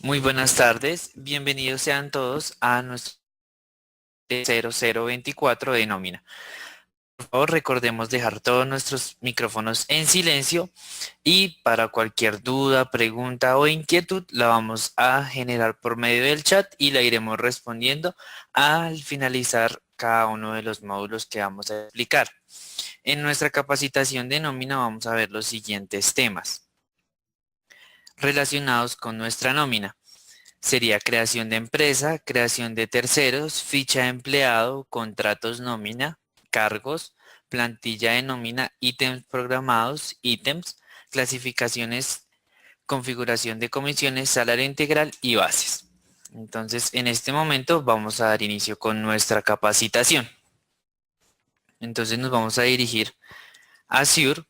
Muy buenas tardes, bienvenidos sean todos a nuestro 0024 de nómina. Por favor, recordemos dejar todos nuestros micrófonos en silencio y para cualquier duda, pregunta o inquietud la vamos a generar por medio del chat y la iremos respondiendo al finalizar cada uno de los módulos que vamos a explicar. En nuestra capacitación de nómina vamos a ver los siguientes temas relacionados con nuestra nómina. Sería creación de empresa, creación de terceros, ficha de empleado, contratos nómina, cargos, plantilla de nómina, ítems programados, ítems, clasificaciones, configuración de comisiones, salario integral y bases. Entonces, en este momento vamos a dar inicio con nuestra capacitación. Entonces nos vamos a dirigir a Azure.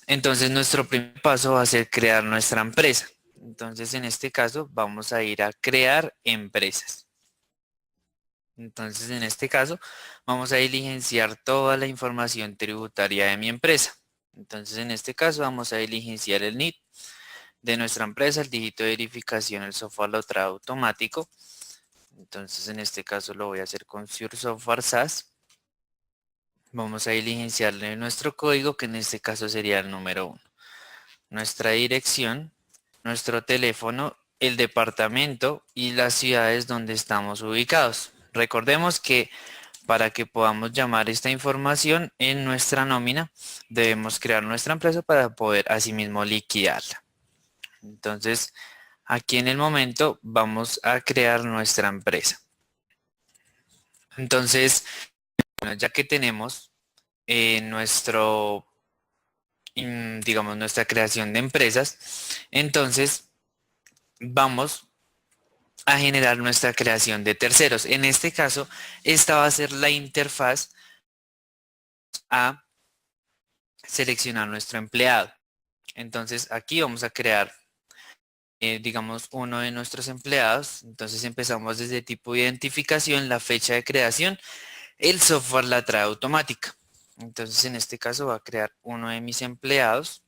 Entonces nuestro primer paso va a ser crear nuestra empresa. Entonces en este caso vamos a ir a crear empresas. Entonces en este caso vamos a diligenciar toda la información tributaria de mi empresa. Entonces en este caso vamos a diligenciar el NIT de nuestra empresa, el dígito de verificación, el software lo trae automático. Entonces en este caso lo voy a hacer con Sure Software SAS. Vamos a diligenciarle nuestro código, que en este caso sería el número 1. Nuestra dirección, nuestro teléfono, el departamento y las ciudades donde estamos ubicados. Recordemos que para que podamos llamar esta información en nuestra nómina, debemos crear nuestra empresa para poder asimismo liquidarla. Entonces, aquí en el momento vamos a crear nuestra empresa. Entonces, bueno, ya que tenemos digamos, nuestra creación de empresas, entonces vamos a generar nuestra creación de terceros. En este caso, esta va a ser la interfaz a seleccionar nuestro empleado. Entonces aquí vamos a crear, digamos, uno de nuestros empleados. Entonces empezamos desde tipo de identificación, la fecha de creación, el software la trae automática. Entonces en este caso va a crear uno de mis empleados.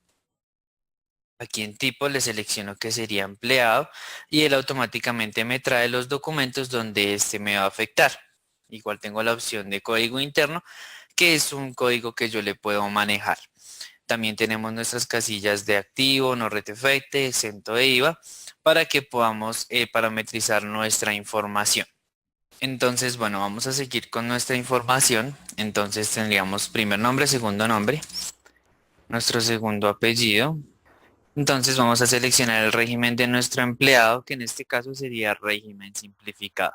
Aquí en tipo le selecciono que sería empleado y él automáticamente me trae los documentos donde este me va a afectar. Igual tengo la opción de código interno, que es un código que yo le puedo manejar. También tenemos nuestras casillas de activo, no retefecte, exento de IVA, para que podamos parametrizar nuestra información. Entonces, bueno, vamos a seguir con nuestra información. Entonces tendríamos primer nombre, segundo nombre, nuestro segundo apellido. Entonces vamos a seleccionar el régimen de nuestro empleado, que en este caso sería régimen simplificado.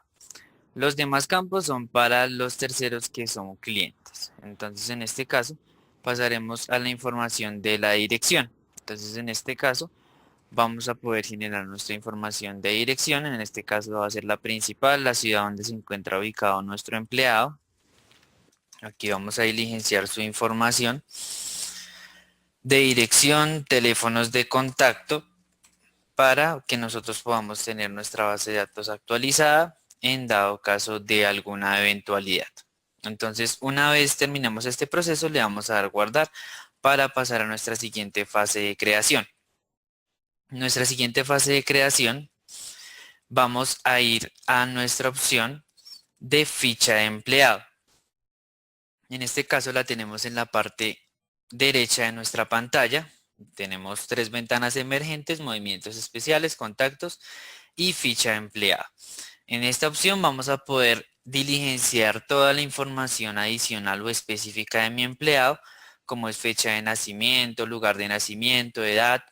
Los demás campos son para los terceros que son clientes. Entonces en este caso pasaremos a la información de la dirección. Entonces en este caso vamos a poder generar nuestra información de dirección. En este caso va a ser la principal, la ciudad donde se encuentra ubicado nuestro empleado. Aquí vamos a diligenciar su información de dirección, teléfonos de contacto, para que nosotros podamos tener nuestra base de datos actualizada en dado caso de alguna eventualidad. Entonces, una vez terminamos este proceso, le vamos a dar guardar para pasar a nuestra siguiente fase de creación. Nuestra siguiente fase de creación, vamos a ir a nuestra opción de ficha de empleado. En este caso la tenemos en la parte derecha de nuestra pantalla. Tenemos tres ventanas emergentes, movimientos especiales, contactos y ficha de empleado. En esta opción vamos a poder diligenciar toda la información adicional o específica de mi empleado, como es fecha de nacimiento, lugar de nacimiento, edad,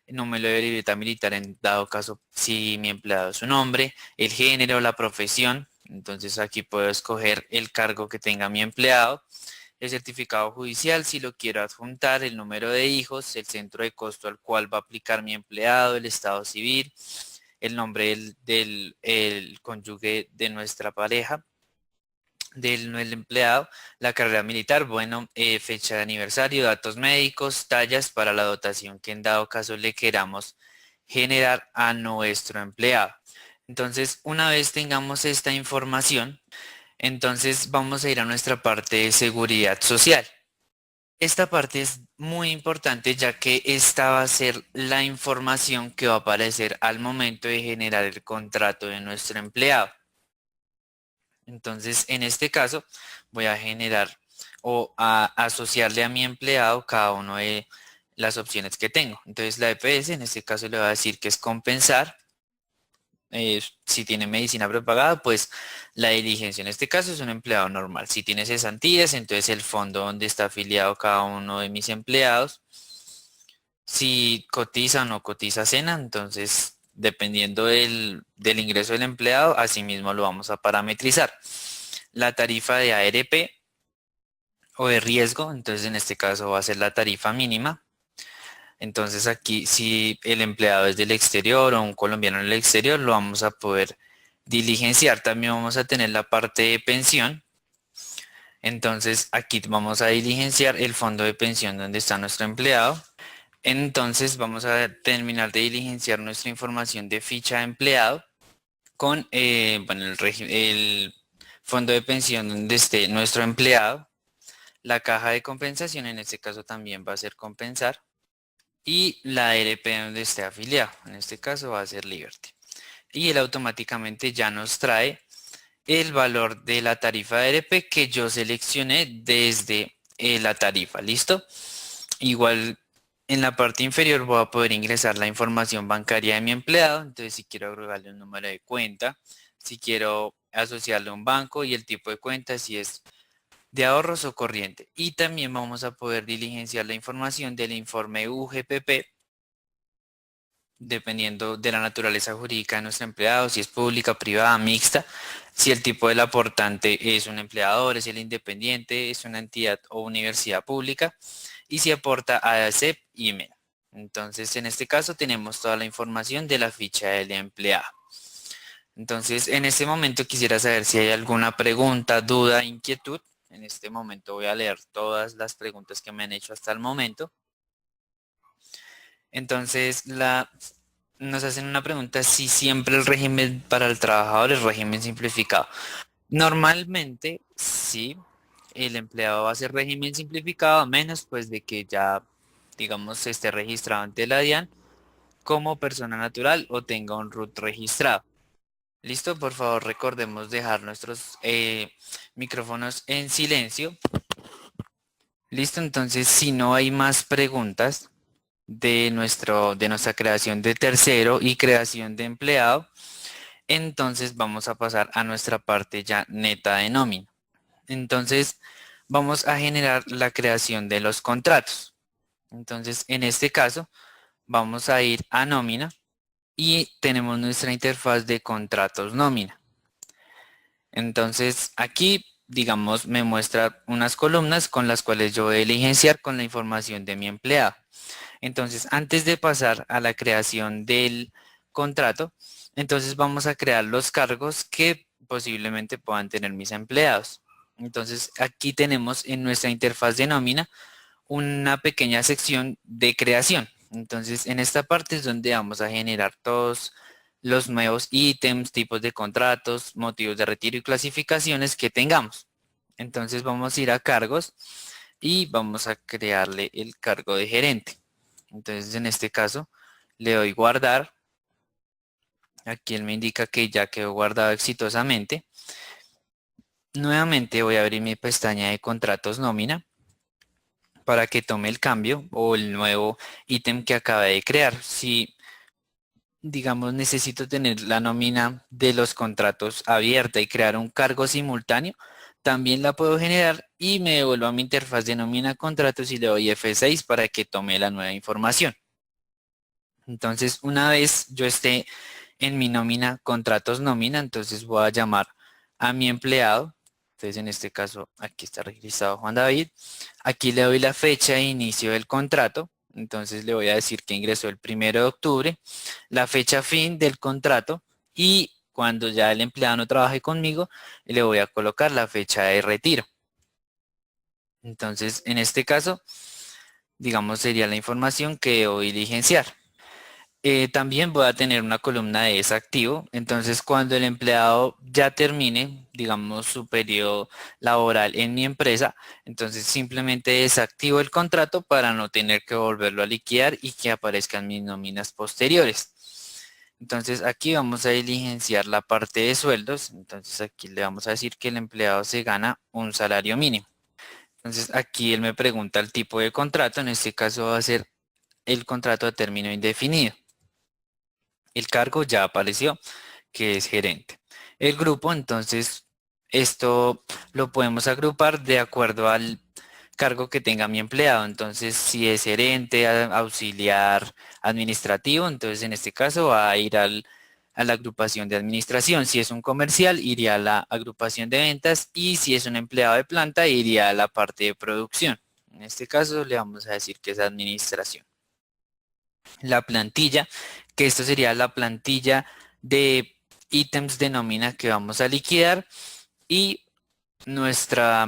número de libreta militar en dado caso si mi empleado es un hombre, el género, la profesión. Entonces aquí puedo escoger el cargo que tenga mi empleado, el certificado judicial si lo quiero adjuntar, el número de hijos, el centro de costo al cual va a aplicar mi empleado, el estado civil, el nombre el cónyuge de nuestra pareja, del empleado, la carrera militar, bueno, fecha de aniversario, datos médicos, tallas para la dotación que en dado caso le queramos generar a nuestro empleado. Entonces, una vez tengamos esta información, entonces vamos a ir a nuestra parte de seguridad social. Esta parte es muy importante, ya que esta va a ser la información que va a aparecer al momento de generar el contrato de nuestro empleado. Entonces, en este caso, voy a generar o a asociarle a mi empleado cada una de las opciones que tengo. Entonces, la EPS, en este caso, le voy a decir que es compensar. Si tiene medicina prepagada, pues la diligencia en este caso es un empleado normal. Si tiene cesantías, entonces el fondo donde está afiliado cada uno de mis empleados. Si cotiza o no cotiza cena, entonces dependiendo del ingreso del empleado, asimismo lo vamos a parametrizar. La tarifa de ARP o de riesgo, entonces en este caso va a ser la tarifa mínima. Entonces aquí si el empleado es del exterior o un colombiano en el exterior, lo vamos a poder diligenciar. También vamos a tener la parte de pensión. Entonces aquí vamos a diligenciar el fondo de pensión donde está nuestro empleado. Entonces vamos a terminar de diligenciar nuestra información de ficha de empleado con bueno, el fondo de pensión donde esté nuestro empleado. La caja de compensación en este caso también va a ser compensar. Y la ARP donde esté afiliado. En este caso va a ser Liberty. Y él automáticamente ya nos trae el valor de la tarifa de ARP que yo seleccioné desde la tarifa. ¿Listo? Igual en la parte inferior voy a poder ingresar la información bancaria de mi empleado. Entonces si quiero agregarle un número de cuenta, si quiero asociarle a un banco y el tipo de cuenta, si es de ahorros o corriente. Y también vamos a poder diligenciar la información del informe UGPP dependiendo de la naturaleza jurídica de nuestro empleado, si es pública, privada, mixta, si el tipo del aportante es un empleador, es el independiente, es una entidad o universidad pública, y si aporta a ACEP y MENA. Entonces, en este caso tenemos toda la información de la ficha del empleado. Entonces, en este momento quisiera saber si hay alguna pregunta, duda, inquietud. En este momento voy a leer todas las preguntas que me han hecho hasta el momento. Entonces, nos hacen una pregunta si siempre el régimen para el trabajador es régimen simplificado. Normalmente, sí, el empleado va a hacer régimen simplificado, a menos pues de que ya, digamos, esté registrado ante la DIAN como persona natural o tenga un RUT registrado. Listo, por favor, recordemos dejar nuestros micrófonos en silencio. Listo, entonces, si no hay más preguntas de nuestra creación de tercero y creación de empleado, entonces vamos a pasar a nuestra parte ya neta de nómina. Entonces vamos a generar la creación de los contratos. Entonces en este caso vamos a ir a nómina y tenemos nuestra interfaz de contratos nómina. Entonces aquí, digamos, me muestra unas columnas con las cuales yo voy a diligenciar con la información de mi empleado. Entonces, antes de pasar a la creación del contrato, entonces vamos a crear los cargos que posiblemente puedan tener mis empleados. Entonces, aquí tenemos en nuestra interfaz de nómina una pequeña sección de creación. Entonces, en esta parte es donde vamos a generar todos los nuevos ítems, tipos de contratos, motivos de retiro y clasificaciones que tengamos. Entonces, vamos a ir a cargos y vamos a crearle el cargo de gerente. Entonces, en este caso, le doy guardar. Aquí él me indica que ya quedó guardado exitosamente. Nuevamente voy a abrir mi pestaña de contratos nómina para que tome el cambio o el nuevo ítem que acabé de crear. Si, digamos, necesito tener la nómina de los contratos abierta y crear un cargo simultáneo, también la puedo generar y me devuelvo a mi interfaz de nómina contratos y le doy F6 para que tome la nueva información. Entonces, una vez yo esté en mi nómina, contratos nómina, entonces voy a llamar a mi empleado. Entonces, en este caso, aquí está registrado Juan David. Aquí le doy la fecha de inicio del contrato. Entonces, le voy a decir que ingresó el 1 de octubre, la fecha fin del contrato y cuando ya el empleado no trabaje conmigo, le voy a colocar la fecha de retiro. Entonces, en este caso, digamos, sería la información que debo diligenciar. También voy a tener una columna de desactivo. Entonces, cuando el empleado ya termine, digamos, su periodo laboral en mi empresa, entonces simplemente desactivo el contrato para no tener que volverlo a liquidar y que aparezcan mis nóminas posteriores. Entonces, aquí vamos a diligenciar la parte de sueldos. Entonces, aquí le vamos a decir que el empleado se gana un salario mínimo. Entonces, aquí él me pregunta el tipo de contrato. En este caso va a ser el contrato a término indefinido. El cargo ya apareció, que es gerente. El grupo, entonces, esto lo podemos agrupar de acuerdo al cargo que tenga mi empleado. Entonces, si es gerente, auxiliar, administrativo, entonces en este caso va a ir a la agrupación de administración. Si es un comercial, iría a la agrupación de ventas y si es un empleado de planta, iría a la parte de producción. En este caso le vamos a decir que es administración. La plantilla, que esto sería la plantilla de ítems de nómina que vamos a liquidar y nuestra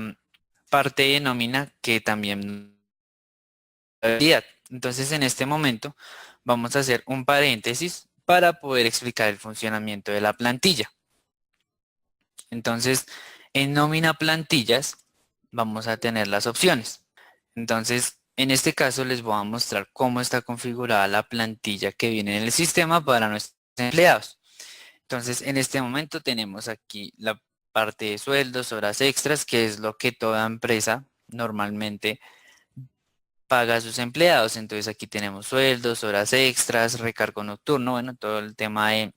parte de nómina que también habilidad. Entonces en este momento vamos a hacer un paréntesis para poder explicar el funcionamiento de la plantilla. Entonces en nómina plantillas vamos a tener las opciones. Entonces en este caso les voy a mostrar cómo está configurada la plantilla que viene en el sistema para nuestros empleados. Entonces en este momento tenemos aquí la parte de sueldos, horas extras, que es lo que toda empresa normalmente paga a sus empleados. Entonces aquí tenemos sueldos, horas extras, recargo nocturno, bueno, todo el tema de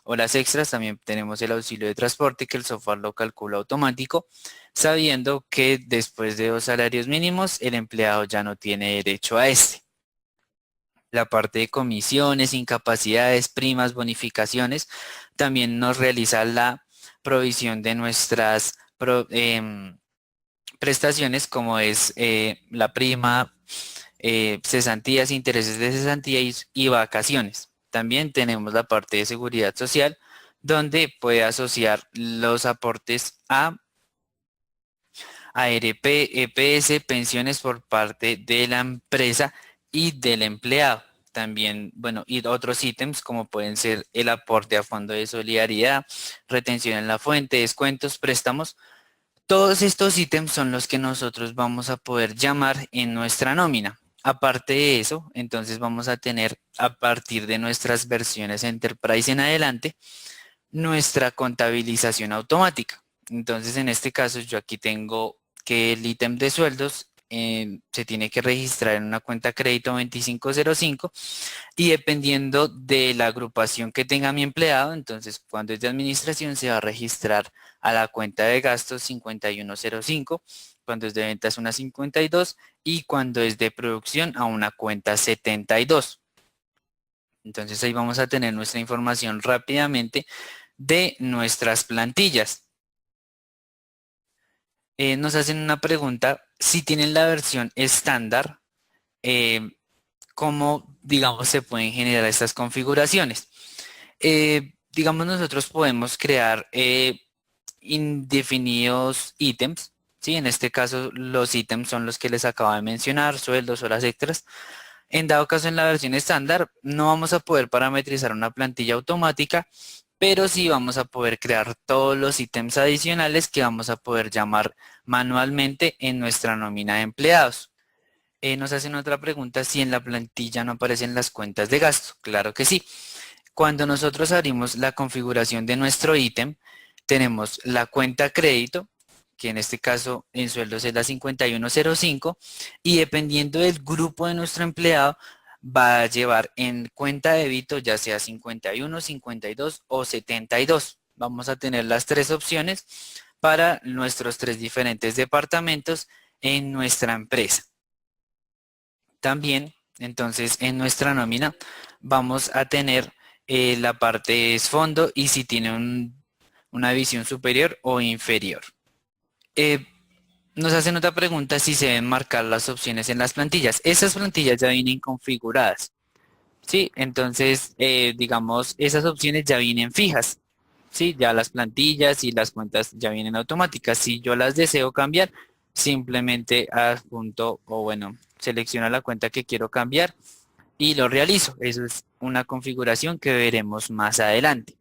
horas extras. También tenemos el auxilio de transporte que el software lo calcula automático, sabiendo que después de 2 salarios mínimos el empleado ya no tiene derecho a este. La parte de comisiones, incapacidades, primas, bonificaciones, también nos realiza la provisión de nuestras prestaciones como es la prima, cesantías, intereses de cesantía y vacaciones. También tenemos la parte de seguridad social, donde puede asociar los aportes a ARP, EPS, pensiones por parte de la empresa y del empleado. También, bueno, y otros ítems como pueden ser el aporte a fondo de solidaridad, retención en la fuente, descuentos, préstamos. Todos estos ítems son los que nosotros vamos a poder llamar en nuestra nómina. Aparte de eso, entonces vamos a tener a partir de nuestras versiones Enterprise en adelante nuestra contabilización automática. Entonces en este caso yo aquí tengo que el ítem de sueldos se tiene que registrar en una cuenta crédito 2505 y dependiendo de la agrupación que tenga mi empleado, entonces cuando es de administración se va a registrar a la cuenta de gastos 5105, cuando es de ventas una 52 y cuando es de producción a una cuenta 72. Entonces ahí vamos a tener nuestra información rápidamente de nuestras plantillas. Nos hacen una pregunta, si tienen la versión estándar, eh, ¿cómo, digamos, se pueden generar estas configuraciones? Digamos, nosotros podemos crear indefinidos ítems, ¿sí? En este caso, los ítems son los que les acabo de mencionar, sueldos, horas extras. En dado caso, en la versión estándar, no vamos a poder parametrizar una plantilla automática, pero sí vamos a poder crear todos los ítems adicionales que vamos a poder llamar manualmente en nuestra nómina de empleados. Nos hacen otra pregunta si en la plantilla no aparecen las cuentas de gasto. Claro que sí. Cuando nosotros abrimos la configuración de nuestro ítem, tenemos la cuenta crédito, que en este caso en sueldos es la 5105, y dependiendo del grupo de nuestro empleado, va a llevar en cuenta débito ya sea 51, 52 o 72. Vamos a tener las tres opciones para nuestros tres diferentes departamentos en nuestra empresa. También, entonces, en nuestra nómina vamos a tener la parte es fondo y si tiene una visión superior o inferior. Eh, Nos hacen otra pregunta si se deben marcar las opciones en las plantillas. Esas plantillas ya vienen configuradas, ¿sí? Entonces, digamos, esas opciones ya vienen fijas, ¿sí? Ya las plantillas y las cuentas ya vienen automáticas. Si yo las deseo cambiar, simplemente adjunto o bueno, selecciono la cuenta que quiero cambiar y lo realizo. Eso es una configuración que veremos más adelante.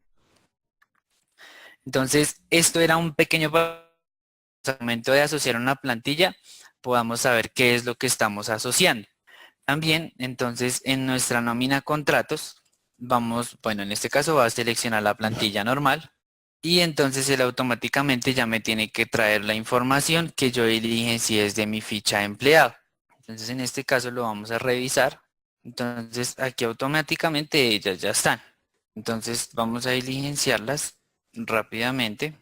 Entonces, esto era un pequeño paso. Al momento de asociar una plantilla, podamos saber qué es lo que estamos asociando. También, entonces, en nuestra nómina contratos, vamos, bueno, en este caso va a seleccionar la plantilla normal y entonces él automáticamente ya me tiene que traer la información que yo elige si es de mi ficha de empleado. Entonces, en este caso lo vamos a revisar. Entonces, aquí automáticamente ellas ya están. Entonces, vamos a diligenciarlas rápidamente.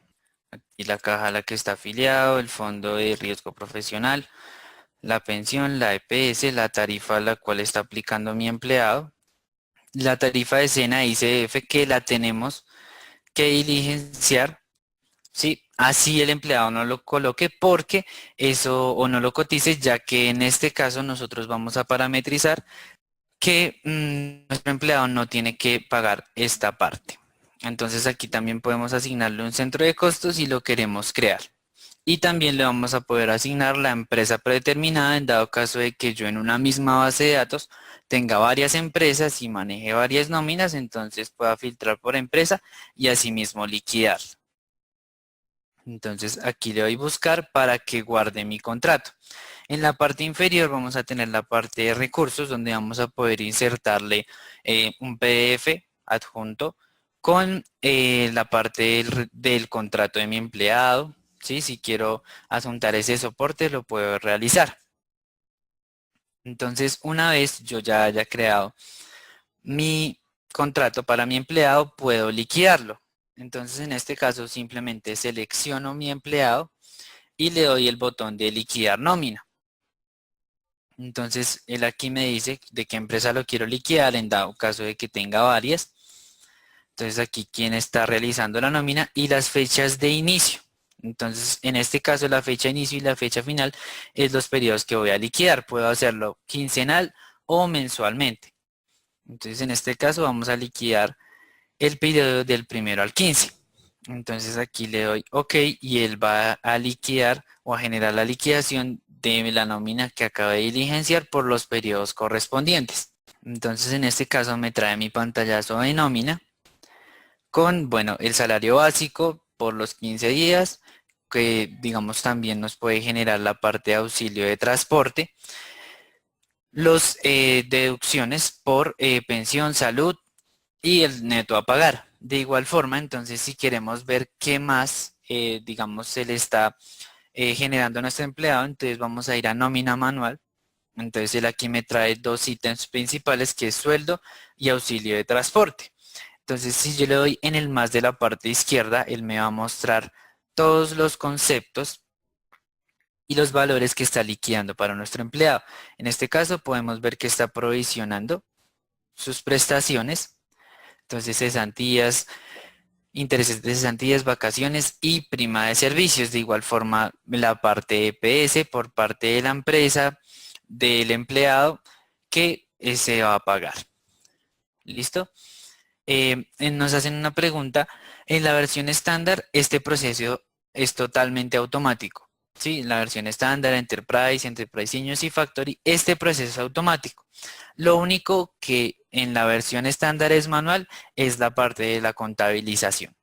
Aquí la caja a la que está afiliado, el fondo de riesgo profesional, la pensión, la EPS, la tarifa a la cual está aplicando mi empleado, la tarifa de SENA y ICF que la tenemos que diligenciar, ¿sí? Así el empleado no lo coloque porque eso o no lo cotice, ya que en este caso nosotros vamos a parametrizar que nuestro empleado no tiene que pagar esta parte. Entonces aquí también podemos asignarle un centro de costos y lo queremos crear. Y también le vamos a poder asignar la empresa predeterminada en dado caso de que yo en una misma base de datos tenga varias empresas y maneje varias nóminas, entonces pueda filtrar por empresa y asimismo liquidar. Entonces aquí le doy buscar para que guarde mi contrato. En la parte inferior vamos a tener la parte de recursos donde vamos a poder insertarle un PDF adjunto con la parte del contrato de mi empleado. ¿Sí? Si quiero adjuntar ese soporte lo puedo realizar. Entonces una vez yo ya haya creado mi contrato para mi empleado puedo liquidarlo. Entonces en este caso simplemente selecciono mi empleado y le doy el botón de liquidar nómina. Entonces, él aquí me dice de qué empresa lo quiero liquidar en dado caso de que tenga varias. Entonces, aquí quién está realizando la nómina y las fechas de inicio. Entonces, en este caso, la fecha de inicio y la fecha final es los periodos que voy a liquidar. Puedo hacerlo quincenal o mensualmente. Entonces, en este caso, vamos a liquidar el periodo del primero al 15. Entonces aquí le doy OK y él va a liquidar o a generar la liquidación de la nómina que acaba de diligenciar por los periodos correspondientes. Entonces en este caso me trae mi pantallazo de nómina con, bueno, el salario básico por los 15 días, que digamos también nos puede generar la parte de auxilio de transporte, los deducciones por pensión, salud y el neto a pagar. De igual forma, entonces si queremos ver qué más, digamos, se le está generando a nuestro empleado, entonces vamos a ir a nómina manual. Entonces él aquí me trae dos ítems principales que es sueldo y auxilio de transporte. Entonces si yo le doy en el más de la parte izquierda, él me va a mostrar todos los conceptos y los valores que está liquidando para nuestro empleado. En este caso podemos ver que está provisionando sus prestaciones. Entonces cesantías, intereses de cesantías, vacaciones y prima de servicios. De igual forma, la parte EPS por parte de la empresa, del empleado, que se va a pagar. ¿Listo? Nos hacen una pregunta. En la versión estándar, este proceso es totalmente automático. ¿Sí? En la versión estándar, Enterprise, Enterprise Seniors y Factory, este proceso es automático. Lo único que en la versión estándar es manual es la parte de la contabilización.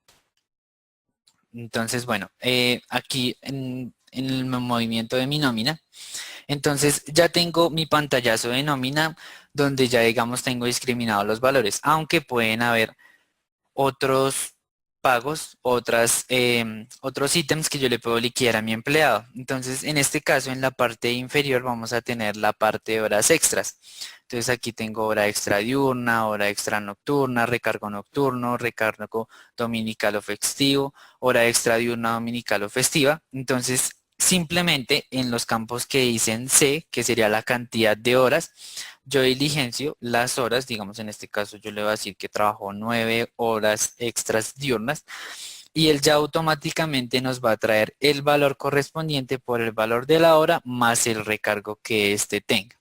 Entonces, bueno, aquí en el movimiento de mi nómina, entonces ya tengo mi pantallazo de nómina donde ya digamos tengo discriminados los valores, aunque pueden haber otros pagos, otros ítems que yo le puedo liquidar a mi empleado. Entonces, en este caso, en la parte inferior vamos a tener la parte de horas extras. Entonces, aquí tengo hora extra diurna, hora extra nocturna, recargo nocturno, recargo dominical o festivo, hora extra diurna, dominical o festiva. Entonces, simplemente en los campos que dicen C, que sería la cantidad de horas, yo diligencio las horas, digamos en este caso yo le voy a decir que trabajo 9 horas extras diurnas y él ya automáticamente nos va a traer el valor correspondiente por el valor de la hora más el recargo que éste tenga.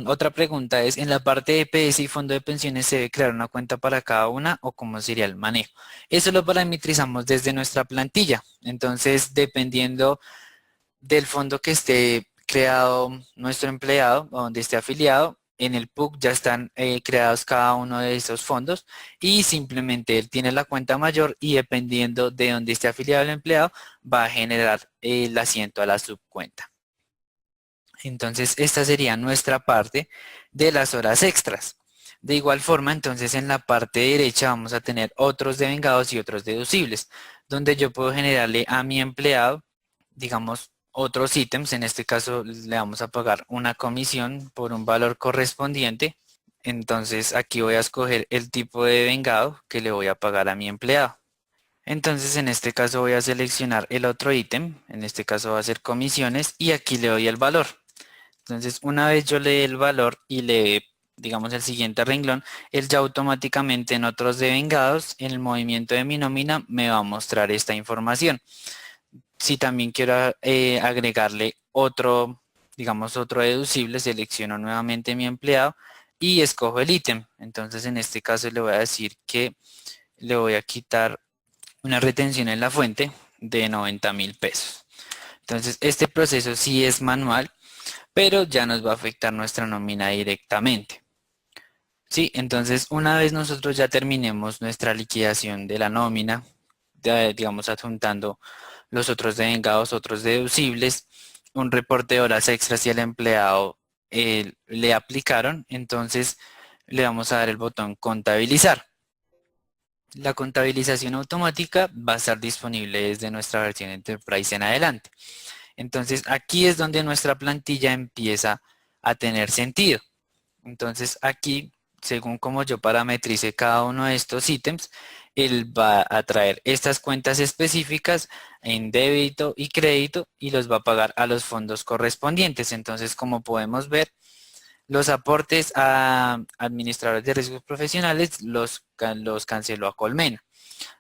Otra pregunta es, en la parte de EPS y fondo de pensiones se debe crear una cuenta para cada una o cómo sería el manejo. Eso lo parametrizamos desde nuestra plantilla. Entonces, dependiendo del fondo que esté creado nuestro empleado o donde esté afiliado, en el PUC ya están creados cada uno de esos fondos y simplemente él tiene la cuenta mayor y dependiendo de dónde esté afiliado el empleado va a generar el asiento a la subcuenta. Entonces esta sería nuestra parte de las horas extras. De igual forma, entonces en la parte derecha vamos a tener otros devengados y otros deducibles, donde yo puedo generarle a mi empleado, digamos, otros ítems. En este caso le vamos a pagar una comisión por un valor correspondiente. Entonces aquí voy a escoger el tipo de vengado que le voy a pagar a mi empleado. Entonces en este caso voy a seleccionar el otro ítem, en este caso va a ser comisiones y aquí le doy el valor. Entonces, una vez yo le dé el valor y le dé, digamos, el siguiente renglón, él ya automáticamente en otros devengados, en el movimiento de mi nómina, me va a mostrar esta información. Si también quiero agregarle otro, digamos, otro deducible, selecciono nuevamente mi empleado y escojo el ítem. Entonces, en este caso le voy a decir que le voy a quitar una retención en la fuente de 90.000 pesos. Entonces, este proceso sí es manual, pero ya nos va a afectar nuestra nómina directamente. Sí, entonces una vez nosotros ya terminemos nuestra liquidación de la nómina, digamos adjuntando los otros devengados, otros deducibles, un reporte de horas extras si el empleado le aplicaron, entonces le vamos a dar el botón contabilizar. La contabilización automática va a estar disponible desde nuestra versión Enterprise en adelante. Entonces aquí es donde nuestra plantilla empieza a tener sentido. Entonces aquí, según como yo parametrice cada uno de estos ítems, él va a traer estas cuentas específicas en débito y crédito y los va a pagar a los fondos correspondientes. Entonces, como podemos ver, los aportes a administradores de riesgos profesionales los canceló a Colmena.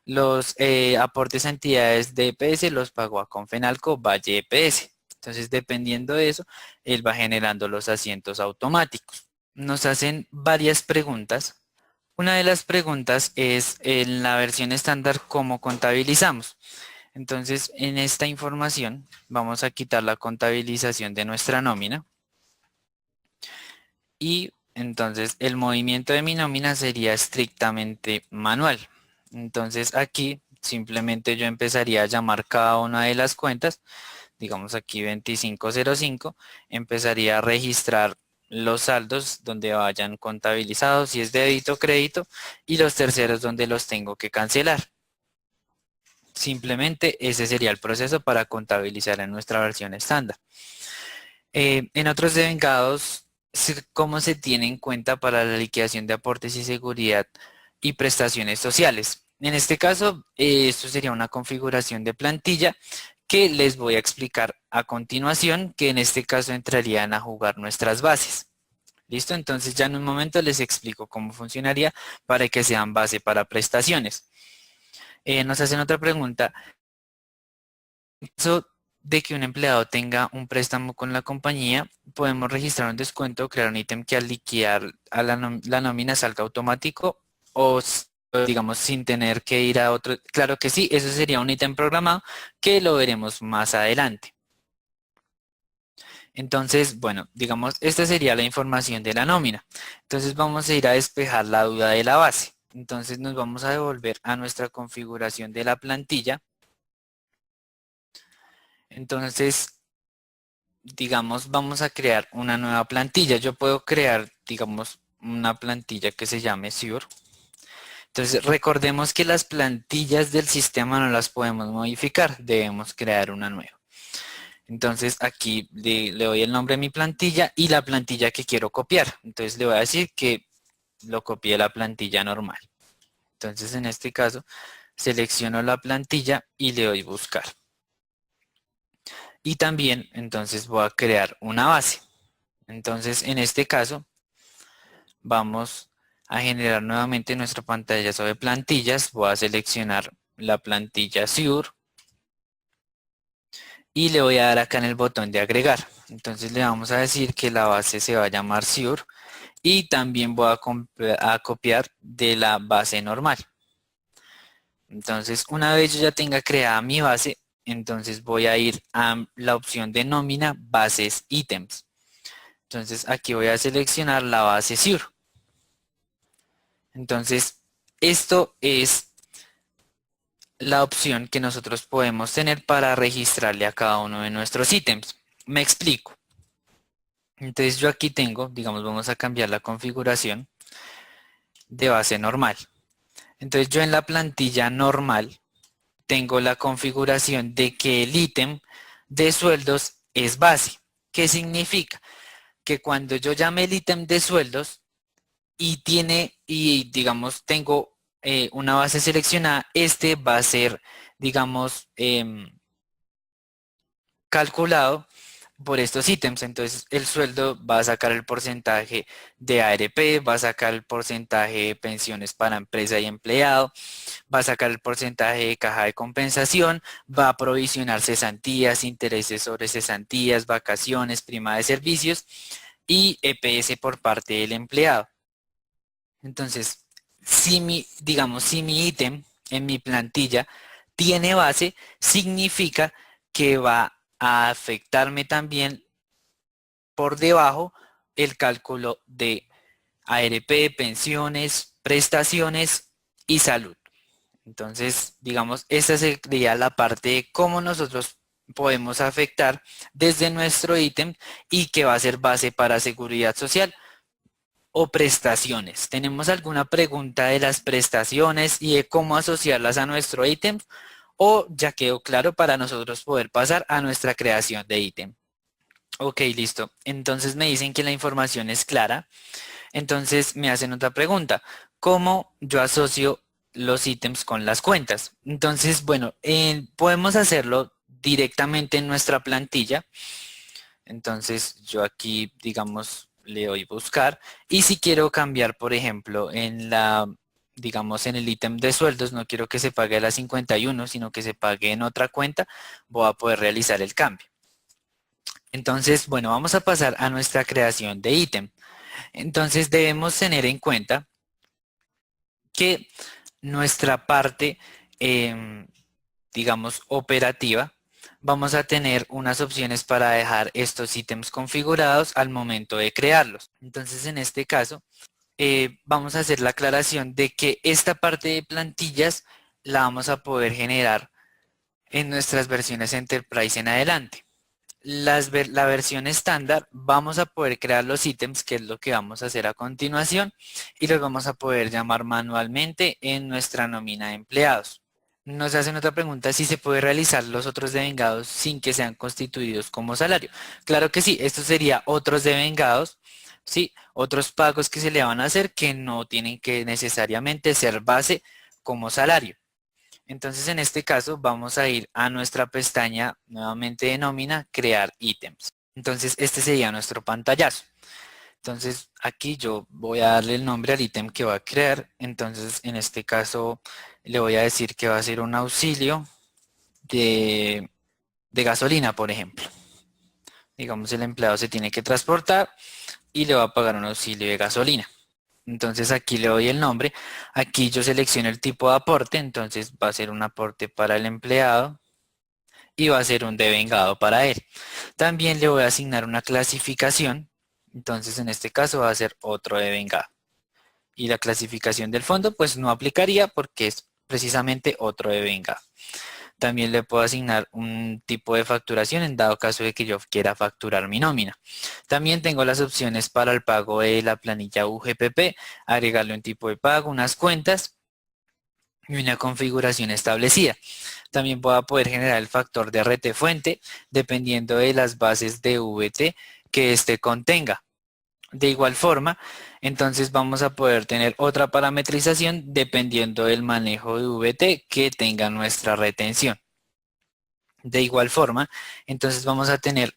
Los aportes a entidades de EPS los pagó a Confenalco Valle EPS. Entonces, dependiendo de eso, él va generando los asientos automáticos. Nos hacen varias preguntas. Una de las preguntas es en la versión estándar cómo contabilizamos. Entonces, en esta información vamos a quitar la contabilización de nuestra nómina y entonces el movimiento de mi nómina sería estrictamente manual. Entonces aquí simplemente yo empezaría a llamar cada una de las cuentas, digamos aquí 2505, empezaría a registrar los saldos donde vayan contabilizados, si es débito o crédito, y los terceros donde los tengo que cancelar. Simplemente ese sería el proceso para contabilizar en nuestra versión estándar. En otros devengados, ¿cómo se tiene en cuenta para la liquidación de aportes y seguridad y prestaciones sociales? En este caso, esto sería una configuración de plantilla que les voy a explicar a continuación, que en este caso entrarían a jugar nuestras bases. ¿Listo? Entonces ya en un momento les explico cómo funcionaría para que sean base para prestaciones. Nos hacen otra pregunta. En caso de que un empleado tenga un préstamo con la compañía, podemos registrar un descuento o crear un ítem que al liquidar a la nómina salga automático o digamos sin tener que ir a otro. Claro que sí, eso sería un ítem programado que lo veremos más adelante. Entonces, bueno, digamos, esta sería la información de la nómina. Entonces vamos a ir a despejar la duda de la base. Entonces nos vamos a devolver a nuestra configuración de la plantilla. Entonces, digamos, vamos a crear una nueva plantilla. Yo puedo crear, digamos, una plantilla que se llame SURE. Entonces, recordemos que las plantillas del sistema no las podemos modificar, debemos crear una nueva. Entonces, aquí le doy el nombre a mi plantilla y la plantilla que quiero copiar. Entonces, le voy a decir que lo copié la plantilla normal. Entonces, en este caso, selecciono la plantilla y le doy buscar. Y también, entonces, voy a crear una base. Entonces, en este caso, vamos a generar nuevamente nuestra pantalla sobre plantillas. Voy a seleccionar la plantilla SURE y le voy a dar acá en el botón de agregar. Entonces le vamos a decir que la base se va a llamar SURE y también voy a copiar de la base normal. Entonces una vez yo ya tenga creada mi base, entonces voy a ir a la opción de nómina, bases, ítems. Entonces aquí voy a seleccionar la base Sure. Entonces esto es la opción que nosotros podemos tener para registrarle a cada uno de nuestros ítems. Me explico. Entonces yo aquí tengo, digamos, vamos a cambiar la configuración de base normal. Entonces yo en la plantilla normal tengo la configuración de que el ítem de sueldos es base. ¿Qué significa? Que cuando yo llame el ítem de sueldos y digamos tengo una base seleccionada, este va a ser, digamos, calculado por estos ítems. Entonces el sueldo va a sacar el porcentaje de ARP, va a sacar el porcentaje de pensiones para empresa y empleado, va a sacar el porcentaje de caja de compensación, va a provisionar cesantías, intereses sobre cesantías, vacaciones, prima de servicios y EPS por parte del empleado. Entonces, si mi ítem en mi plantilla tiene base, significa que va a afectarme también por debajo el cálculo de ARP, pensiones, prestaciones y salud. Entonces, digamos, esta sería la parte de cómo nosotros podemos afectar desde nuestro ítem y que va a ser base para seguridad social o prestaciones. ¿Tenemos alguna pregunta de las prestaciones y de cómo asociarlas a nuestro ítem? ¿O ya quedó claro para nosotros poder pasar a nuestra creación de ítem? Ok, listo. Entonces me dicen que la información es clara. Entonces me hacen otra pregunta. ¿Cómo yo asocio los ítems con las cuentas? Entonces, bueno, podemos hacerlo directamente en nuestra plantilla. Entonces yo aquí, digamos, le doy buscar. Y si quiero cambiar, por ejemplo, digamos, en el ítem de sueldos, no quiero que se pague a la 51, sino que se pague en otra cuenta, voy a poder realizar el cambio. Entonces, bueno, vamos a pasar a nuestra creación de ítem. Entonces debemos tener en cuenta que nuestra parte, digamos, operativa, vamos a tener unas opciones para dejar estos ítems configurados al momento de crearlos. Entonces, en este caso, vamos a hacer la aclaración de que esta parte de plantillas la vamos a poder generar en nuestras versiones Enterprise en adelante. La versión estándar vamos a poder crear los ítems, que es lo que vamos a hacer a continuación, y los vamos a poder llamar manualmente en nuestra nómina de empleados. Nos hacen otra pregunta, si se puede realizar los otros devengados sin que sean constituidos como salario. Claro que sí, esto sería otros devengados, sí, otros pagos que se le van a hacer que no tienen que necesariamente ser base como salario. Entonces en este caso vamos a ir a nuestra pestaña nuevamente de nómina, crear ítems. Entonces este sería nuestro pantallazo. Entonces aquí yo voy a darle el nombre al ítem que va a crear. Entonces en este caso le voy a decir que va a ser un auxilio de gasolina, por ejemplo. Digamos el empleado se tiene que transportar y le va a pagar un auxilio de gasolina. Entonces aquí le doy el nombre. Aquí yo selecciono el tipo de aporte. Entonces va a ser un aporte para el empleado y va a ser un devengado para él. También le voy a asignar una clasificación. Entonces en este caso va a ser otro devengado. Y la clasificación del fondo pues no aplicaría porque es precisamente otro devengado. También le puedo asignar un tipo de facturación en dado caso de que yo quiera facturar mi nómina. También tengo las opciones para el pago de la planilla UGPP, agregarle un tipo de pago, unas cuentas y una configuración establecida. También voy a poder generar el factor de RT fuente dependiendo de las bases de VT que éste contenga. De igual forma, entonces vamos a poder tener otra parametrización dependiendo del manejo de VT que tenga nuestra retención. De igual forma, entonces vamos a tener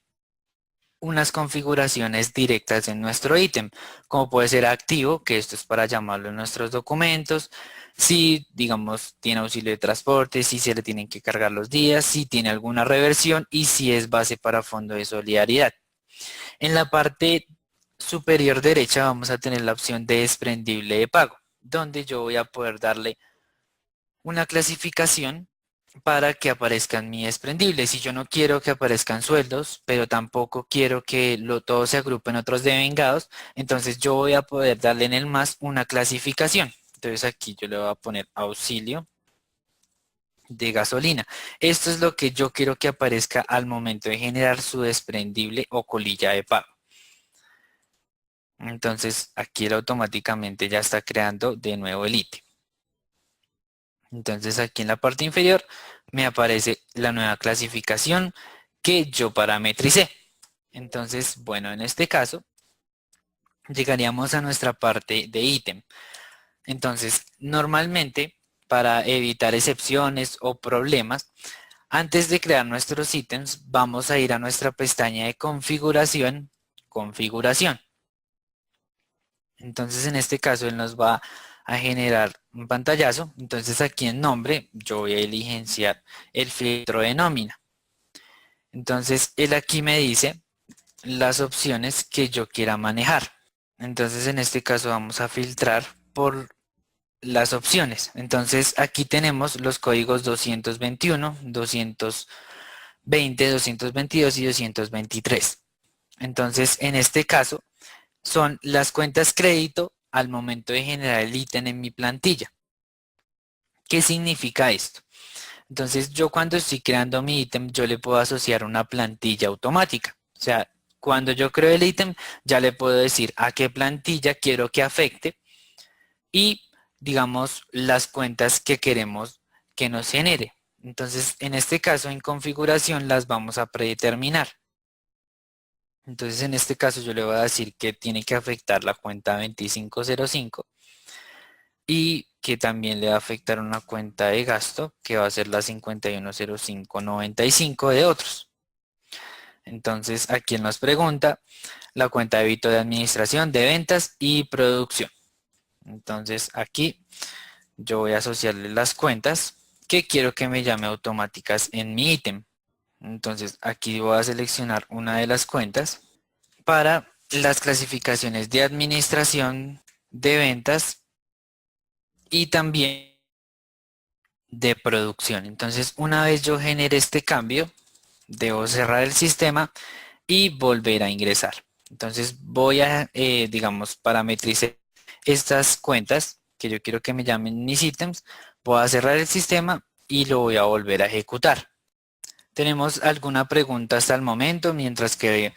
unas configuraciones directas en nuestro ítem, como puede ser activo, que esto es para llamarlo en nuestros documentos, si digamos tiene auxilio de transporte, si se le tienen que cargar los días, si tiene alguna reversión y si es base para fondo de solidaridad. En la parte superior derecha vamos a tener la opción de desprendible de pago, donde yo voy a poder darle una clasificación para que aparezcan mi desprendible. Si yo no quiero que aparezcan sueldos, pero tampoco quiero que todo se agrupe en otros devengados, entonces yo voy a poder darle en el más una clasificación. Entonces aquí yo le voy a poner auxilio de gasolina. Esto es lo que yo quiero que aparezca al momento de generar su desprendible o colilla de pago. Entonces aquí él automáticamente ya está creando de nuevo el ítem. Entonces aquí en la parte inferior me aparece la nueva clasificación que yo parametricé. Entonces, bueno, en este caso llegaríamos a nuestra parte de ítem. Entonces, normalmente para evitar excepciones o problemas, antes de crear nuestros ítems, vamos a ir a nuestra pestaña de configuración, configuración. Entonces, en este caso, él nos va a generar un pantallazo. Entonces, aquí en nombre, yo voy a diligenciar el filtro de nómina. Entonces, él aquí me dice las opciones que yo quiera manejar. Entonces, en este caso, vamos a filtrar por las opciones. Entonces, aquí tenemos los códigos 221, 220, 222 y 223. Entonces, en este caso, son las cuentas crédito al momento de generar el ítem en mi plantilla. ¿Qué significa esto? Entonces yo cuando estoy creando mi ítem, yo le puedo asociar una plantilla automática. O sea, cuando yo creo el ítem, ya le puedo decir a qué plantilla quiero que afecte y, digamos, las cuentas que queremos que nos genere. Entonces, en este caso, en configuración, las vamos a predeterminar. Entonces, en este caso, yo le voy a decir que tiene que afectar la cuenta 2505 y que también le va a afectar una cuenta de gasto que va a ser la 510595 de otros. Entonces, aquí él nos pregunta la cuenta de débito de administración, de ventas y producción. Entonces, aquí yo voy a asociarle las cuentas que quiero que me llame automáticas en mi ítem. Entonces, aquí voy a seleccionar una de las cuentas para las clasificaciones de administración, de ventas y también de producción. Entonces, una vez yo genere este cambio, debo cerrar el sistema y volver a ingresar. Entonces, voy a, digamos, parametrizar estas cuentas que yo quiero que me llamen mis ítems. Voy a cerrar el sistema y lo voy a volver a ejecutar. ¿Tenemos alguna pregunta hasta el momento mientras que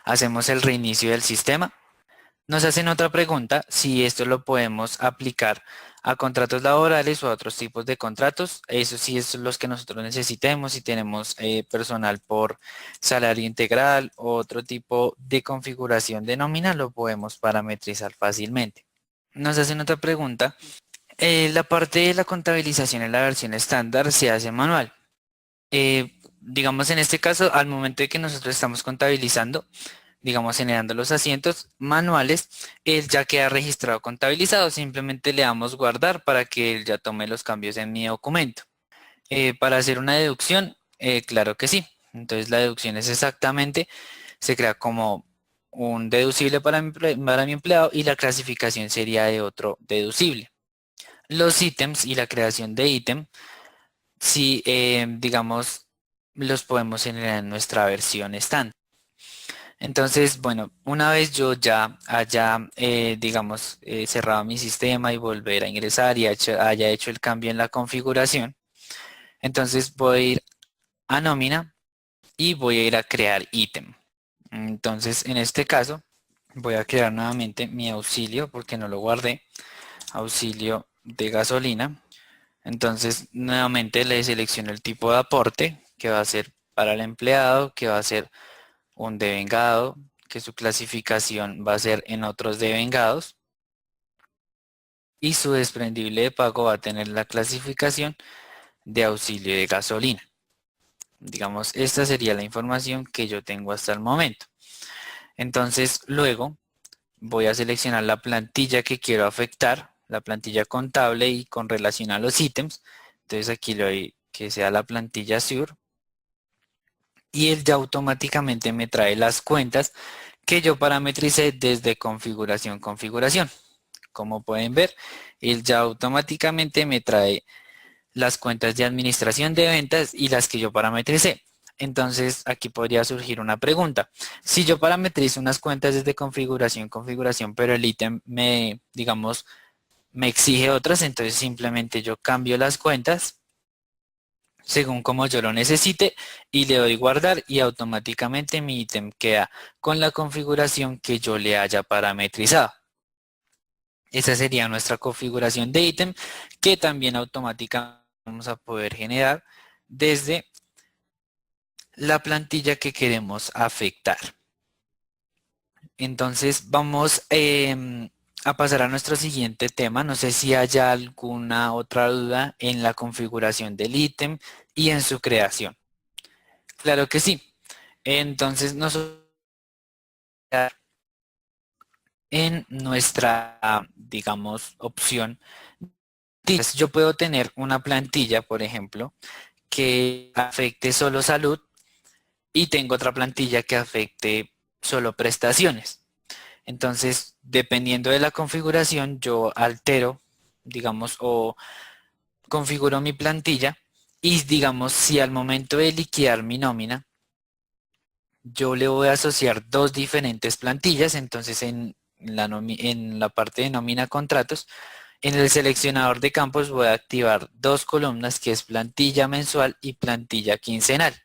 hacemos el reinicio del sistema? Nos hacen otra pregunta, si esto lo podemos aplicar a contratos laborales o a otros tipos de contratos. Eso sí es los que nosotros necesitemos. Si tenemos personal por salario integral o otro tipo de configuración de nómina, lo podemos parametrizar fácilmente. Nos hacen otra pregunta. La parte de la contabilización en la versión estándar se hace manual. Digamos en este caso, al momento de que nosotros estamos contabilizando, digamos generando los asientos manuales, él ya queda registrado contabilizado. Simplemente le damos guardar para que él ya tome los cambios en mi documento. Para hacer una deducción, claro que sí. Entonces la deducción es exactamente, se crea como un deducible para mi empleado y la clasificación sería de otro deducible. Los ítems y la creación de ítem, si digamos, los podemos generar en nuestra versión estándar. Entonces, bueno, una vez yo ya haya, digamos, cerrado mi sistema y volver a ingresar y haya hecho el cambio en la configuración, entonces voy a ir a nómina y voy a ir a crear ítem. Entonces, en este caso, voy a crear nuevamente mi auxilio porque no lo guardé, auxilio de gasolina. Entonces, nuevamente le selecciono el tipo de aporte que va a ser para el empleado, que va a ser un devengado, que su clasificación va a ser en otros devengados y su desprendible de pago va a tener la clasificación de auxilio de gasolina. Digamos, esta sería la información que yo tengo hasta el momento. Entonces, luego voy a seleccionar la plantilla que quiero afectar, la plantilla contable y con relación a los ítems. Entonces aquí le doy que sea la plantilla SURE y él ya automáticamente me trae las cuentas que yo parametricé desde configuración. Como pueden ver, él ya automáticamente me trae las cuentas de administración de ventas y las que yo parametricé. Entonces aquí podría surgir una pregunta. Si yo parametrizo unas cuentas desde configuración, pero el ítem me, digamos, me exige otras, entonces simplemente yo cambio las cuentas según como yo lo necesite y le doy guardar y automáticamente mi ítem queda con la configuración que yo le haya parametrizado. Esa sería nuestra configuración de ítem que también automáticamente vamos a poder generar desde la plantilla que queremos afectar. Entonces vamos a pasar a nuestro siguiente tema. No sé si haya alguna otra duda en la configuración del ítem y en su creación. Claro que sí. Entonces nosotros en nuestra, digamos, opción, yo puedo tener una plantilla, por ejemplo, que afecte solo salud y tengo otra plantilla que afecte solo prestaciones. Entonces, dependiendo de la configuración, yo altero, digamos, o configuro mi plantilla y, digamos, si al momento de liquidar mi nómina, yo le voy a asociar dos diferentes plantillas, entonces en la parte de nómina contratos, en el seleccionador de campos voy a activar dos columnas que es plantilla mensual y plantilla quincenal.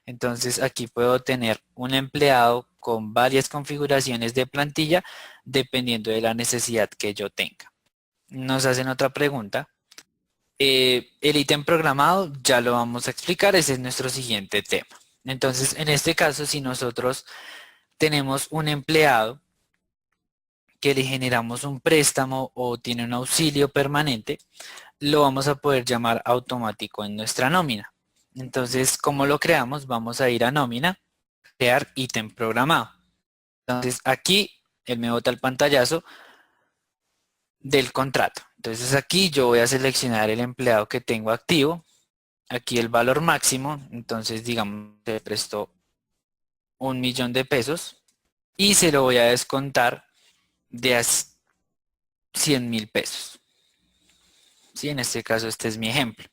Entonces aquí puedo tener un empleado con varias configuraciones de plantilla dependiendo de la necesidad que yo tenga. Nos hacen otra pregunta. El ítem programado ya lo vamos a explicar, ese es nuestro siguiente tema. Entonces, en este caso, si nosotros tenemos un empleado que le generamos un préstamo o tiene un auxilio permanente, lo vamos a poder llamar automático en nuestra nómina. Entonces, ¿cómo lo creamos? Vamos a ir a nómina, crear ítem programado. Entonces, aquí él me bota el pantallazo del contrato. Entonces, aquí yo voy a seleccionar el empleado que tengo activo. Aquí el valor máximo, entonces digamos que prestó 1.000.000 de pesos y se lo voy a descontar de a 100.000 pesos. ¿Sí? En este caso este es mi ejemplo.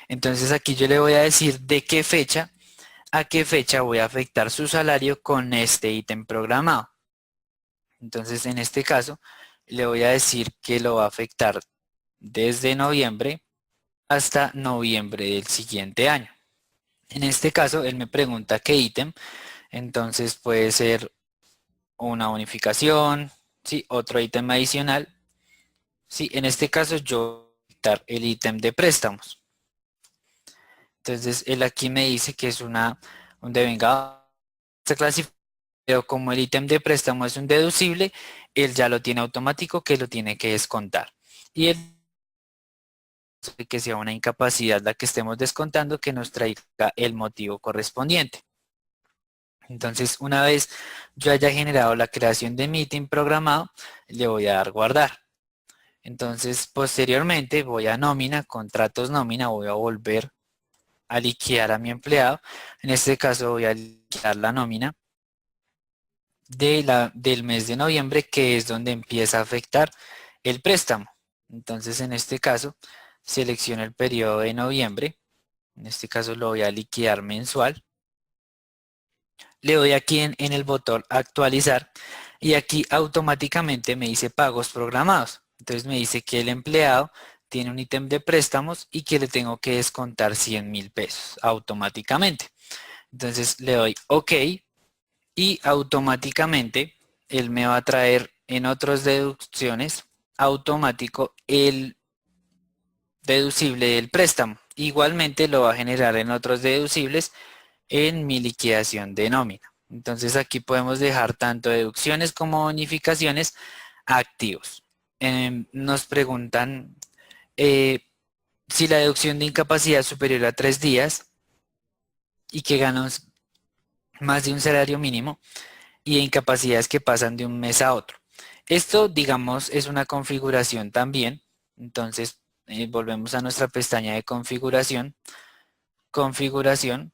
Entonces aquí yo le voy a decir de qué fecha a qué fecha voy a afectar su salario con este ítem programado. Entonces en este caso le voy a decir que lo va a afectar desde noviembre hasta noviembre del siguiente año. En este caso él me pregunta qué ítem, entonces puede ser una bonificación, ¿sí? Otro ítem adicional. Sí, en este caso yo voy a afectar el ítem de préstamos. Entonces él aquí me dice que es un devengado. Pero como el ítem de préstamo es un deducible, él ya lo tiene automático que lo tiene que descontar. Y el que sea una incapacidad la que estemos descontando que nos traiga el motivo correspondiente. Entonces, una vez yo haya generado la creación de mi ítem programado, le voy a dar guardar. Entonces, posteriormente voy a nómina, contratos nómina, voy a volver a liquidar a mi empleado. En este caso voy a liquidar la nómina del mes de noviembre, que es donde empieza a afectar el préstamo. Entonces, en este caso, selecciono el periodo de noviembre. En este caso lo voy a liquidar mensual. Le doy aquí en el botón actualizar y aquí automáticamente me dice pagos programados. Entonces me dice que el empleado tiene un ítem de préstamos y que le tengo que descontar 100.000 pesos automáticamente. Entonces le doy OK y automáticamente él me va a traer en otras deducciones automático el deducible del préstamo. Igualmente lo va a generar en otros deducibles en mi liquidación de nómina. Entonces aquí podemos dejar tanto deducciones como bonificaciones activos. Nos preguntan eh, si la deducción de incapacidad es superior a 3 días y que ganas más de un salario mínimo y de incapacidades que pasan de un mes a otro. Esto, digamos, es una configuración también. Entonces, volvemos a nuestra pestaña de configuración. Configuración.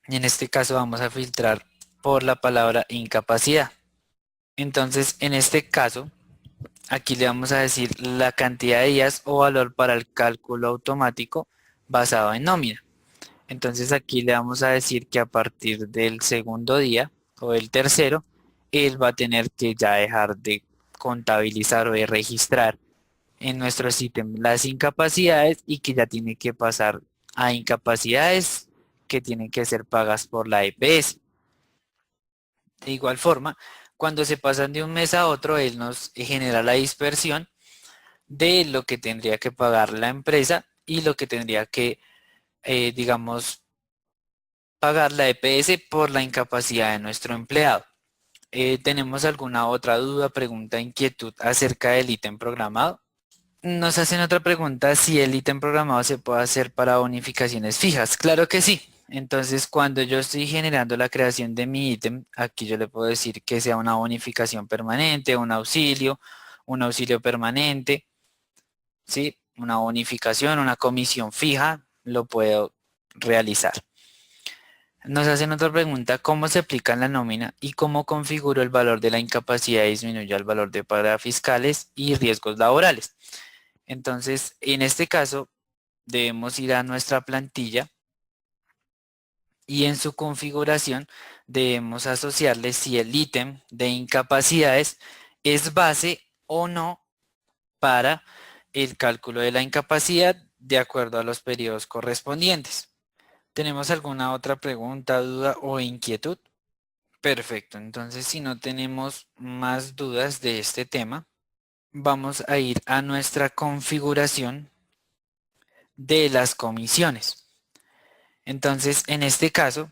Y en este caso vamos a filtrar por la palabra incapacidad. Entonces, en este caso, Aquí le vamos a decir la cantidad de días o valor para el cálculo automático basado en nómina. Entonces aquí le vamos a decir que a partir del segundo día o del tercero, él va a tener que ya dejar de contabilizar o de registrar en nuestro ítem las incapacidades y que ya tiene que pasar a incapacidades que tienen que ser pagas por la EPS. De igual forma, cuando se pasan de un mes a otro, él nos genera la dispersión de lo que tendría que pagar la empresa y lo que tendría que, digamos, pagar la EPS por la incapacidad de nuestro empleado. ¿Tenemos alguna otra duda, pregunta, inquietud acerca del ítem programado? Nos hacen otra pregunta si el ítem programado se puede hacer para bonificaciones fijas. Claro que sí. Entonces, cuando yo estoy generando la creación de mi ítem, aquí yo le puedo decir que sea una bonificación permanente, un auxilio permanente, ¿sí? Una bonificación, una comisión fija, lo puedo realizar. Nos hacen otra pregunta, ¿cómo se aplica en la nómina y cómo configuro el valor de la incapacidad y disminuyo el valor de parafiscales y riesgos laborales? Entonces, en este caso, debemos ir a nuestra plantilla y en su configuración debemos asociarle si el ítem de incapacidades es base o no para el cálculo de la incapacidad de acuerdo a los periodos correspondientes. ¿Tenemos alguna otra pregunta, duda o inquietud? Perfecto, entonces si no tenemos más dudas de este tema, vamos a ir a nuestra configuración de las comisiones. Entonces, en este caso,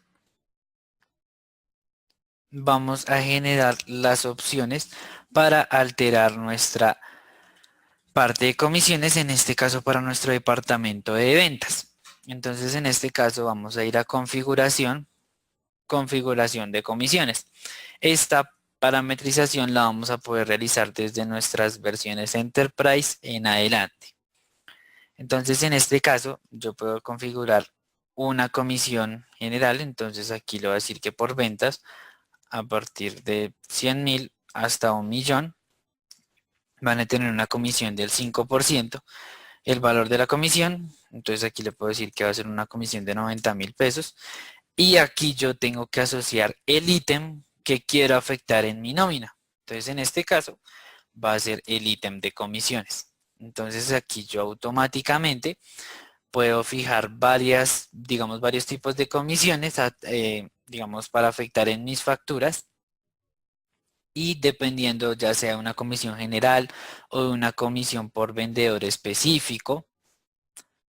vamos a generar las opciones para alterar nuestra parte de comisiones, en este caso para nuestro departamento de ventas. Entonces, en este caso vamos a ir a configuración, configuración de comisiones. Esta parametrización la vamos a poder realizar desde nuestras versiones Enterprise en adelante. Entonces, en este caso, yo puedo configurar una comisión general. Entonces, aquí le voy a decir que por ventas, a partir de 100.000 hasta 1.000.000, van a tener una comisión del 5%. El valor de la comisión, entonces aquí le puedo decir que va a ser una comisión de 90.000 pesos. Y aquí yo tengo que asociar el ítem que quiero afectar en mi nómina. Entonces, en este caso, va a ser el ítem de comisiones. Entonces, aquí yo automáticamente puedo fijar varias, digamos, varios tipos de comisiones, digamos, para afectar en mis facturas. Y dependiendo ya sea una comisión general o una comisión por vendedor específico,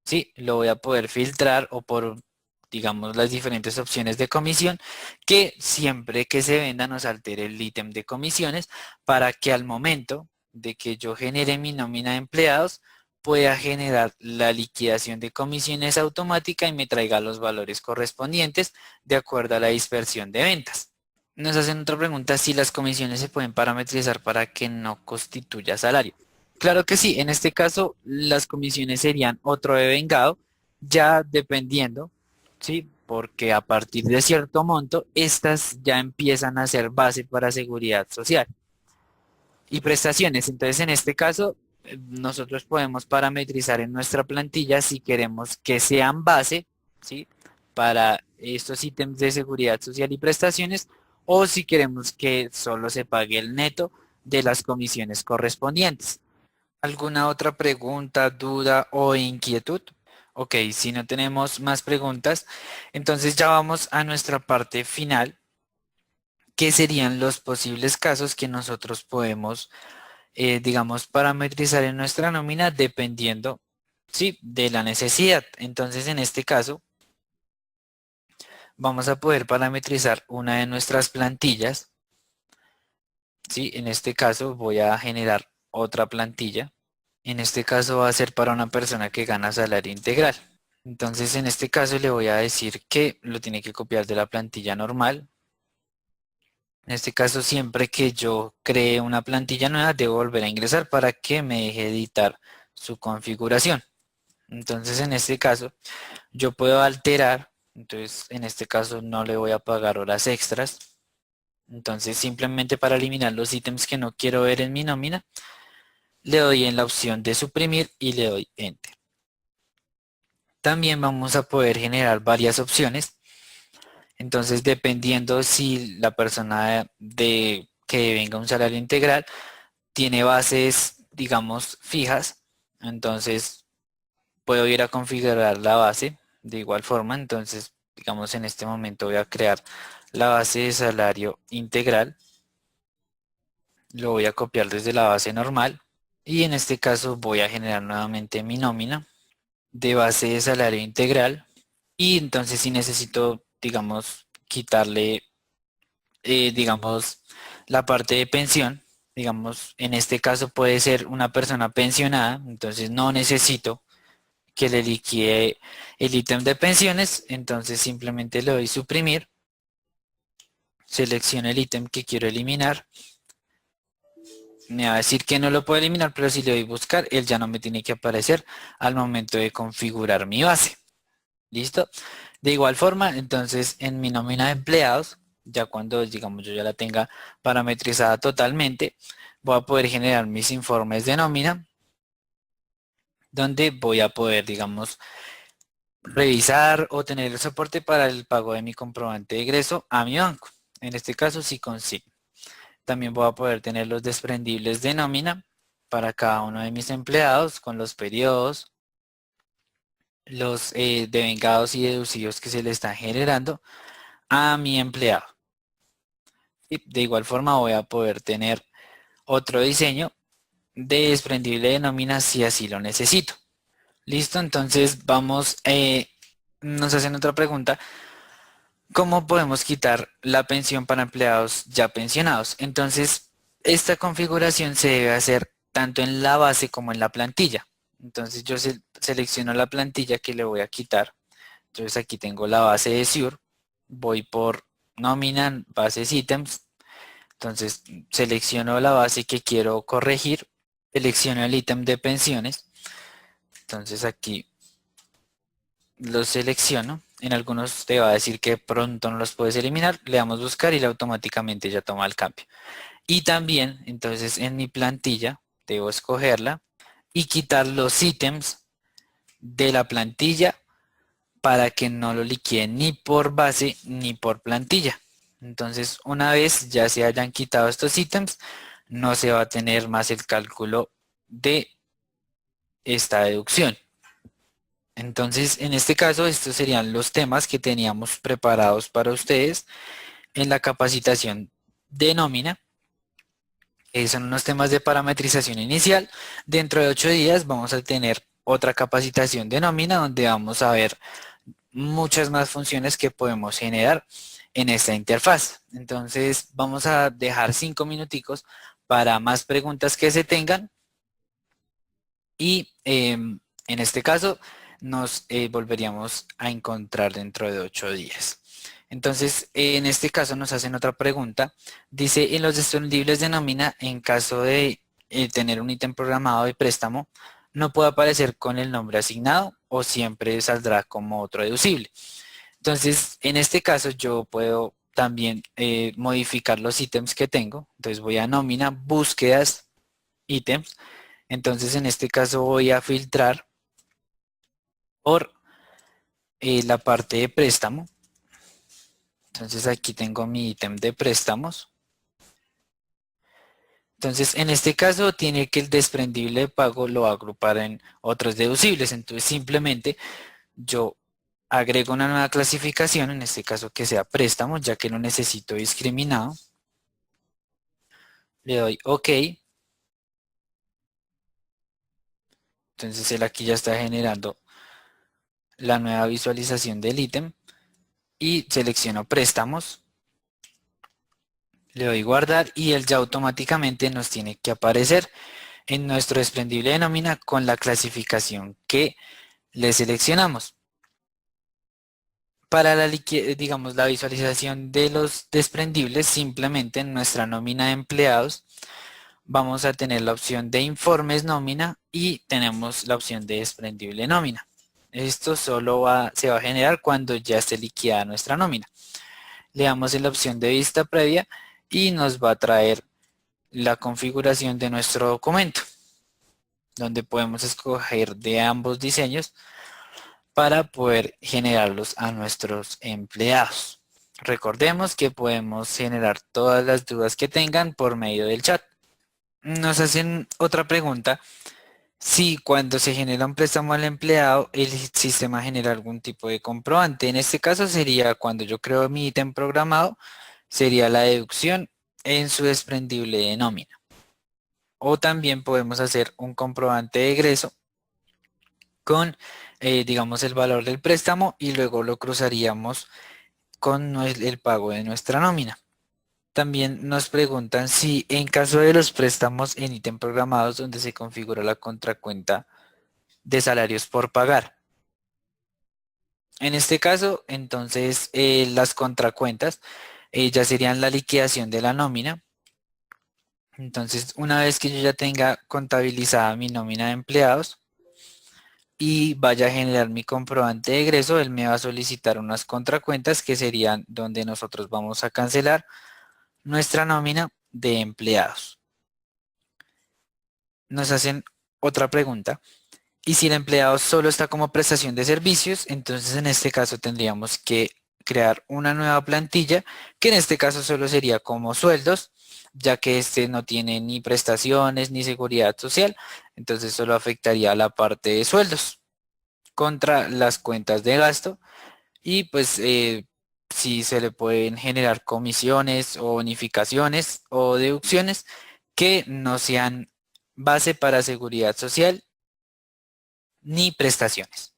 sí, lo voy a poder filtrar o por, digamos, las diferentes opciones de comisión que siempre que se venda nos altere el ítem de comisiones para que al momento de que yo genere mi nómina de empleados pueda generar la liquidación de comisiones automática y me traiga los valores correspondientes de acuerdo a la dispersión de ventas. Nos hacen otra pregunta si las comisiones se pueden parametrizar para que no constituya salario. Claro que sí, en este caso las comisiones serían otro devengado, ya dependiendo, ¿sí? Porque a partir de cierto monto, estas ya empiezan a ser base para seguridad social y prestaciones. Entonces, en este caso, nosotros podemos parametrizar en nuestra plantilla si queremos que sean base, ¿sí? Para estos ítems de seguridad social y prestaciones, o si queremos que solo se pague el neto de las comisiones correspondientes. ¿Alguna otra pregunta, duda o inquietud? Ok, si no tenemos más preguntas, entonces ya vamos a nuestra parte final, que serían los posibles casos que nosotros podemos, digamos, parametrizar en nuestra nómina dependiendo, sí, de la necesidad. Entonces, en este caso, vamos a poder parametrizar una de nuestras plantillas, sí, en este caso voy a generar otra plantilla. En este caso va a ser para una persona que gana salario integral. Entonces, en este caso le voy a decir que lo tiene que copiar de la plantilla normal. En este caso, siempre que yo cree una plantilla nueva, debo volver a ingresar para que me deje editar su configuración. Entonces, en este caso, yo puedo alterar. Entonces, en este caso, no le voy a pagar horas extras. Entonces, simplemente para eliminar los ítems que no quiero ver en mi nómina, le doy en la opción de suprimir y le doy Enter. También vamos a poder generar varias opciones. Entonces, dependiendo si la persona de que venga un salario integral tiene bases, digamos, fijas, entonces puedo ir a configurar la base de igual forma. Entonces, digamos, en este momento voy a crear la base de salario integral. Lo voy a copiar desde la base normal y en este caso voy a generar nuevamente mi nómina de base de salario integral. Y entonces si necesito, digamos, quitarle, digamos, la parte de pensión, digamos, en este caso puede ser una persona pensionada, entonces no necesito que le liquide el ítem de pensiones, entonces simplemente le doy suprimir, selecciono el ítem que quiero eliminar, me va a decir que no lo puedo eliminar, pero si le doy buscar, él ya no me tiene que aparecer al momento de configurar mi base. ¿Listo? De igual forma, entonces en mi nómina de empleados, ya cuando digamos yo ya la tenga parametrizada totalmente, voy a poder generar mis informes de nómina, donde voy a poder, digamos, revisar o tener el soporte para el pago de mi comprobante de egreso a mi banco. En este caso, sí consigo. También voy a poder tener los desprendibles de nómina para cada uno de mis empleados con los periodos, los devengados y deducidos que se le están generando a mi empleado. Y de igual forma voy a poder tener otro diseño de desprendible de nómina si así lo necesito. Listo, entonces vamos, nos hacen otra pregunta. ¿Cómo podemos quitar la pensión para empleados ya pensionados? Entonces, esta configuración se debe hacer tanto en la base como en la plantilla. Entonces yo selecciono la plantilla que le voy a quitar. Entonces aquí tengo la base de SURE. Voy por nómina, bases ítems. Entonces selecciono la base que quiero corregir. Selecciono el ítem de pensiones. Entonces aquí los selecciono. En algunos te va a decir que pronto no los puedes eliminar. Le damos buscar y automáticamente ya toma el cambio. Y también, entonces en mi plantilla, debo escogerla y quitar los ítems de la plantilla para que no lo liquiden ni por base ni por plantilla. Entonces, una vez ya se hayan quitado estos ítems, no se va a tener más el cálculo de esta deducción. Entonces, en este caso, estos serían los temas que teníamos preparados para ustedes en la capacitación de nómina. Son unos temas de parametrización inicial. Dentro de 8 días vamos a tener otra capacitación de nómina donde vamos a ver muchas más funciones que podemos generar en esta interfaz. Entonces vamos a dejar 5 minuticos para más preguntas que se tengan y en este caso nos volveríamos a encontrar dentro de 8 días. Entonces, en este caso nos hacen otra pregunta. Dice, en los desprendibles de nómina, en caso de tener un ítem programado de préstamo, no puede aparecer con el nombre asignado o siempre saldrá como otro deducible. Entonces, en este caso yo puedo también modificar los ítems que tengo. Entonces voy a nómina, búsquedas, ítems. Entonces, en este caso voy a filtrar por la parte de préstamo. Entonces aquí tengo mi ítem de préstamos. Entonces en este caso tiene que el desprendible de pago lo va a agrupar en otros deducibles. Entonces simplemente yo agrego una nueva clasificación, en este caso que sea préstamos, ya que lo necesito discriminado. Le doy OK. Entonces él aquí ya está generando la nueva visualización del ítem y selecciono préstamos. Le doy guardar y él ya automáticamente nos tiene que aparecer en nuestro desprendible de nómina con la clasificación que le seleccionamos. Para la, digamos, la visualización de los desprendibles, simplemente en nuestra nómina de empleados vamos a tener la opción de informes nómina y tenemos la opción de desprendible nómina. Esto solo se va a generar cuando ya esté liquidada nuestra nómina. Le damos en la opción de vista previa y nos va a traer la configuración de nuestro documento. donde podemos escoger de ambos diseños para poder generarlos a nuestros empleados. Recordemos que podemos generar todas las dudas que tengan por medio del chat. Nos hacen otra pregunta. Si cuando se genera un préstamo al empleado, el sistema genera algún tipo de comprobante. En este caso sería cuando yo creo mi ítem programado, sería la deducción en su desprendible de nómina. O también podemos hacer un comprobante de egreso con, digamos, el valor del préstamo y luego lo cruzaríamos con el pago de nuestra nómina. También nos preguntan si en caso de los préstamos en ítem programados donde se configura la contracuenta de salarios por pagar. En este caso, entonces, las contracuentas ya serían la liquidación de la nómina. Entonces, una vez que yo ya tenga contabilizada mi nómina de empleados y vaya a generar mi comprobante de egreso, él me va a solicitar unas contracuentas que serían donde nosotros vamos a cancelar nuestra nómina de empleados. Nos hacen otra pregunta. Y si el empleado solo está como prestación de servicios, entonces en este caso tendríamos que crear una nueva plantilla, que en este caso solo sería como sueldos, ya que este no tiene ni prestaciones ni seguridad social, entonces solo afectaría a la parte de sueldos contra las cuentas de gasto y pues si se le pueden generar comisiones o bonificaciones o deducciones que no sean base para seguridad social ni prestaciones.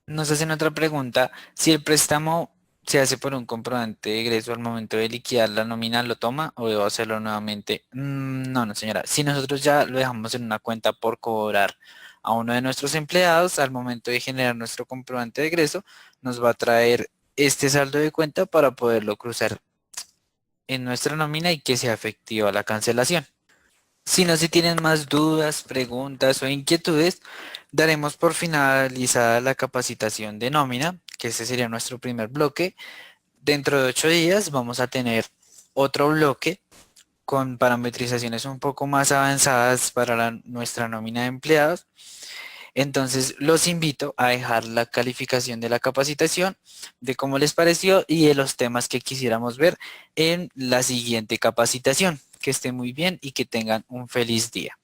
Nos hacen otra pregunta. Si el préstamo se hace por un comprobante de egreso al momento de liquidar la nómina, ¿lo toma o debo hacerlo nuevamente? No, no, señora. Si nosotros ya lo dejamos en una cuenta por cobrar a uno de nuestros empleados, al momento de generar nuestro comprobante de egreso, nos va a traer este saldo de cuenta para poderlo cruzar en nuestra nómina y que sea efectiva la cancelación. Si no, si tienen más dudas, preguntas o inquietudes, daremos por finalizada la capacitación de nómina, que ese sería nuestro primer bloque. Dentro de 8 días vamos a tener otro bloque con parametrizaciones un poco más avanzadas para nuestra nómina de empleados. Entonces los invito a dejar la calificación de la capacitación, de cómo les pareció y de los temas que quisiéramos ver en la siguiente capacitación. Que esté muy bien y que tengan un feliz día.